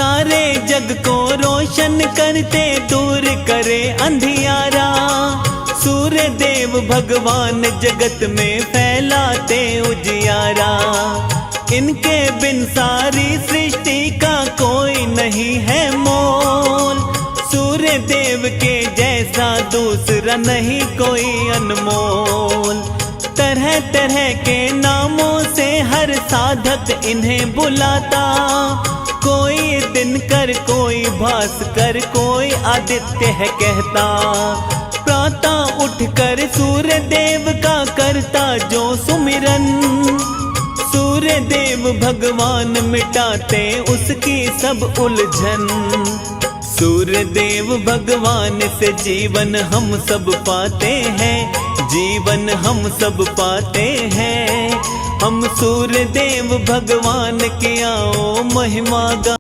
सारे जग को रोशन करते, दूर करे अंधियारा। सूर्य देव भगवान जगत में फैलाते उजियारा। इनके बिन सारी सृष्टि का कोई नहीं है मोल। सूर्य देव के जैसा दूसरा नहीं कोई अनमोल। तरह तरह के नामों से हर साधक इन्हें बुलाता। कोई दिनकर, कोई भास्कर, कोई आदित्य है कहता। प्रातः उठकर सूर्य देव का करता जो सुमिरन। सूर्य देव भगवान मिटाते उसकी सब उलझन। सूर्य देव भगवान से जीवन हम सब पाते हैं, जीवन हम सब पाते हैं। हम सूर्य देव भगवान की आओ महिमा गा।